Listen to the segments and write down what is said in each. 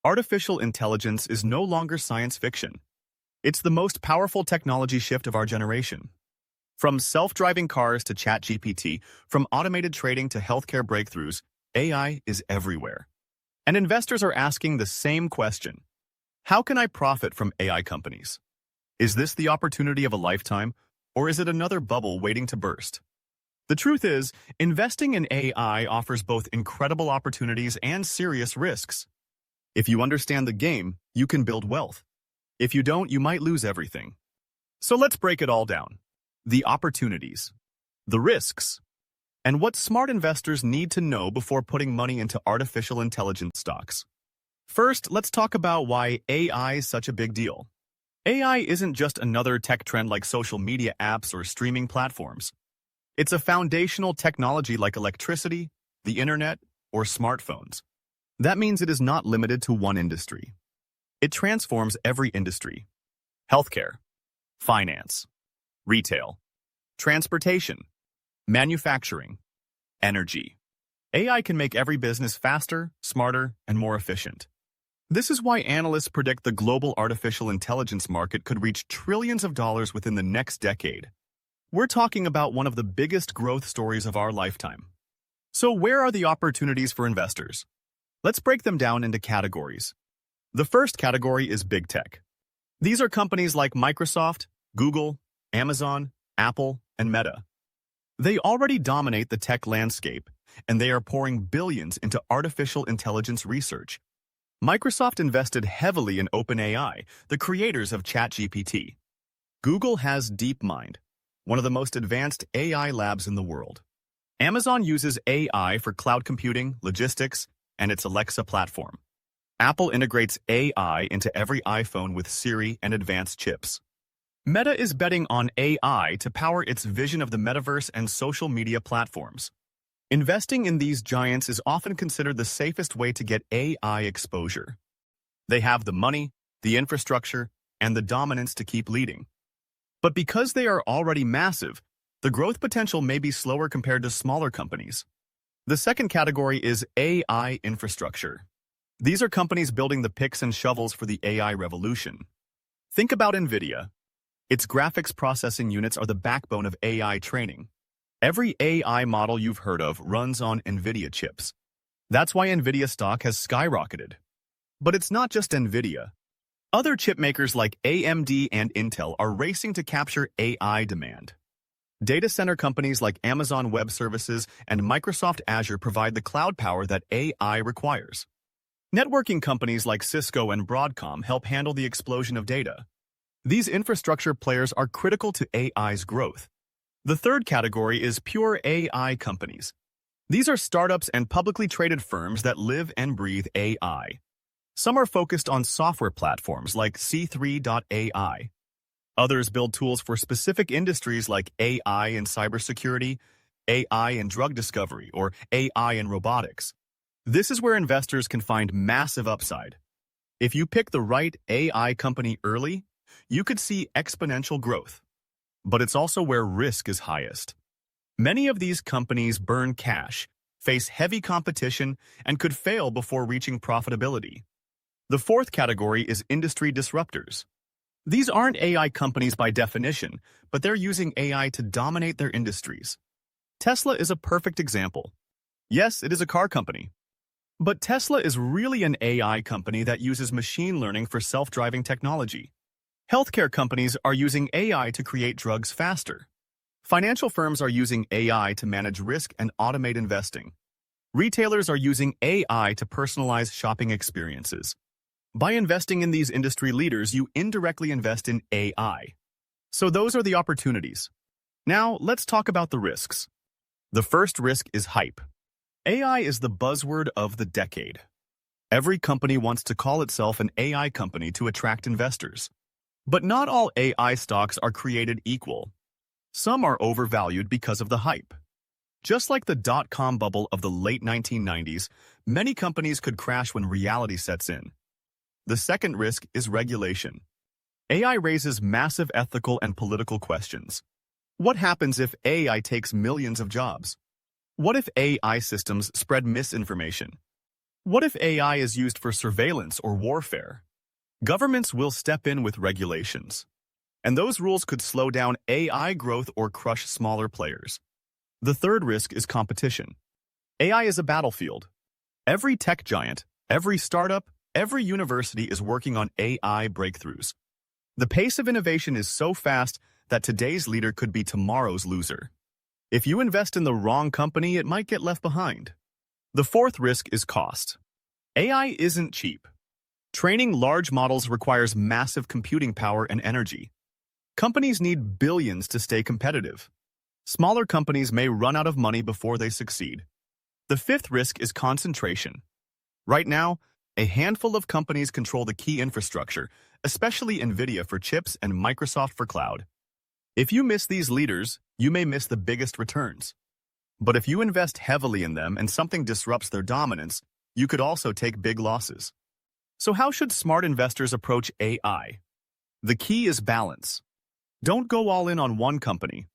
Artificial intelligence is no longer science fiction. It's the most powerful technology shift of our generation. From self-driving cars to ChatGPT, from automated trading to healthcare breakthroughs, AI is everywhere. And investors are asking the same question. How can I profit from AI companies? Is this the opportunity of a lifetime, or is it another bubble waiting to burst? The truth is, investing in AI offers both incredible opportunities and serious risks. If you understand the game, you can build wealth. If you don't, you might lose everything. So let's break it all down. The opportunities, the risks, and what smart investors need to know before putting money into artificial intelligence stocks. First, let's talk about why AI is such a big deal. AI isn't just another tech trend like social media apps or streaming platforms. It's a foundational technology like electricity, the internet, or smartphones. That means it is not limited to one industry. It transforms every industry. Healthcare, finance, retail, transportation, manufacturing, energy. AI can make every business faster, smarter, and more efficient. This is why analysts predict the global artificial intelligence market could reach trillions of dollars within the next decade. We're talking about one of the biggest growth stories of our lifetime. So where are the opportunities for investors? Let's break them down into categories. The first category is big tech. These are companies like Microsoft, Google, Amazon, Apple, and Meta. They already dominate the tech landscape, and they are pouring billions into artificial intelligence research. Microsoft invested heavily in OpenAI, the creators of ChatGPT. Google has DeepMind, one of the most advanced AI labs in the world. Amazon uses AI for cloud computing, logistics, and its Alexa platform. Apple integrates AI into every iPhone with Siri and advanced chips. Meta is betting on AI to power its vision of the metaverse and social media platforms. Investing in these giants is often considered the safest way to get AI exposure. They have the money, the infrastructure, and the dominance to keep leading. But because they are already massive, the growth potential may be slower compared to smaller companies. The second category is AI infrastructure. These are companies building the picks and shovels for the AI revolution. Think about NVIDIA. Its graphics processing units are the backbone of AI training. Every AI model you've heard of runs on NVIDIA chips. That's why NVIDIA stock has skyrocketed. But it's not just NVIDIA. Other chip makers like AMD and Intel are racing to capture AI demand. Data center companies like Amazon Web Services and Microsoft Azure provide the cloud power that AI requires. Networking companies like Cisco and Broadcom help handle the explosion of data. These infrastructure players are critical to AI's growth. The third category is pure AI companies. These are startups and publicly traded firms that live and breathe AI. Some are focused on software platforms like C3.ai. Others build tools for specific industries like AI in cybersecurity, AI in drug discovery, or AI in robotics. This is where investors can find massive upside. If you pick the right AI company early, you could see exponential growth. But it's also where risk is highest. Many of these companies burn cash, face heavy competition, and could fail before reaching profitability. The fourth category is industry disruptors. These aren't AI companies by definition, but they're using AI to dominate their industries. Tesla is a perfect example. Yes, it is a car company. But Tesla is really an AI company that uses machine learning for self-driving technology. Healthcare companies are using AI to create drugs faster. Financial firms are using AI to manage risk and automate investing. Retailers are using AI to personalize shopping experiences. By investing in these industry leaders, you indirectly invest in AI. So those are the opportunities. Now, let's talk about the risks. The first risk is hype. AI is the buzzword of the decade. Every company wants to call itself an AI company to attract investors. But not all AI stocks are created equal. Some are overvalued because of the hype. Just like the dot-com bubble of the late 1990s, many companies could crash when reality sets in. The second risk is regulation. AI raises massive ethical and political questions. What happens if AI takes millions of jobs? What if AI systems spread misinformation? What if AI is used for surveillance or warfare? Governments will step in with regulations, and those rules could slow down AI growth or crush smaller players. The third risk is competition. AI is a battlefield. Every tech giant, every startup, every university is working on AI breakthroughs. The pace of innovation is so fast that today's leader could be tomorrow's loser. If you invest in the wrong company, it might get left behind. The fourth risk is cost. AI isn't cheap. Training large models requires massive computing power and energy. Companies need billions to stay competitive. Smaller companies may run out of money before they succeed. The fifth risk is concentration. Right now, a handful of companies control the key infrastructure, especially NVIDIA for chips and Microsoft for cloud. If you miss these leaders, you may miss the biggest returns. But if you invest heavily in them and something disrupts their dominance, you could also take big losses. So how should smart investors approach AI? The key is balance. Don't go all in on one company.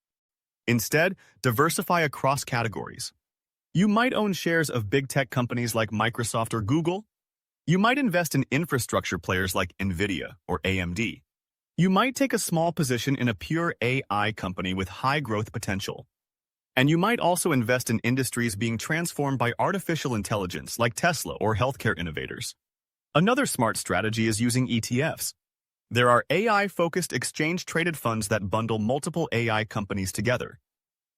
Instead, diversify across categories. You might own shares of big tech companies like Microsoft or Google. You might invest in infrastructure players like NVIDIA or AMD. You might take a small position in a pure AI company with high growth potential. And you might also invest in industries being transformed by artificial intelligence like Tesla or healthcare innovators. Another smart strategy is using ETFs. There are AI-focused exchange-traded funds that bundle multiple AI companies together.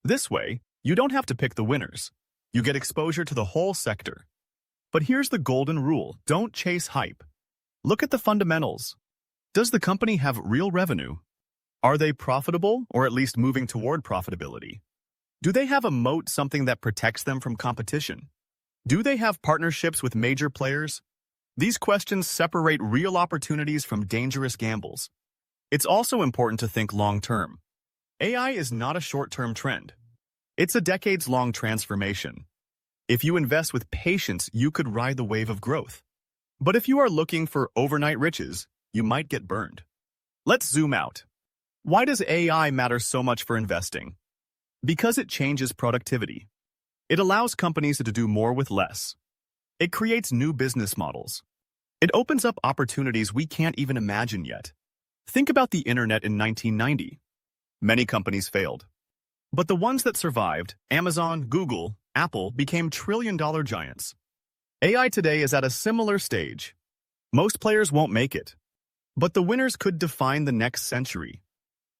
This way, you don't have to pick the winners. You get exposure to the whole sector. But here's the golden rule: don't chase hype. Look at the fundamentals. Does the company have real revenue? Are they profitable, or at least moving toward profitability? Do they have a moat, something that protects them from competition? Do they have partnerships with major players? These questions separate real opportunities from dangerous gambles. It's also important to think long-term. AI is not a short-term trend. It's a decades-long transformation. If you invest with patience, you could ride the wave of growth. But if you are looking for overnight riches, you might get burned. Let's zoom out. Why does AI matter so much for investing? Because it changes productivity. It allows companies to do more with less. It creates new business models. It opens up opportunities we can't even imagine yet. Think about the internet in 1990. Many companies failed. But the ones that survived, Amazon, Google, Apple, became trillion-dollar giants. AI today is at a similar stage. Most players won't make it. But the winners could define the next century.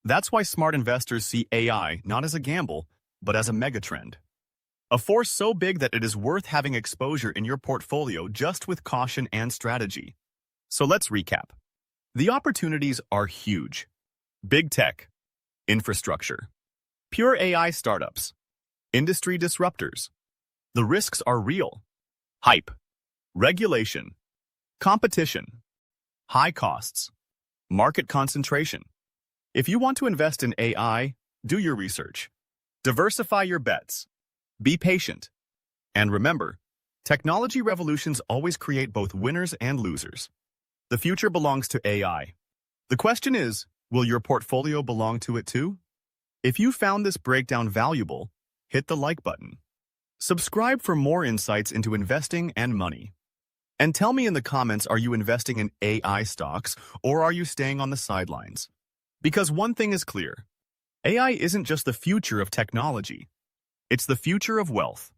That's why smart investors see AI not as a gamble, but as a megatrend. A force so big that it is worth having exposure in your portfolio, just with caution and strategy. So let's recap. The opportunities are huge. Big tech, infrastructure, pure AI startups, industry disruptors. The risks are real. Hype, regulation, competition, high costs, market concentration. If you want to invest in AI, do your research. Diversify your bets. Be patient. And remember, technology revolutions always create both winners and losers. The future belongs to AI. The question is, will your portfolio belong to it too? If you found this breakdown valuable, hit the like button. Subscribe for more insights into investing and money. And tell me in the comments, are you investing in AI stocks or are you staying on the sidelines? Because one thing is clear, AI isn't just the future of technology. It's the future of wealth.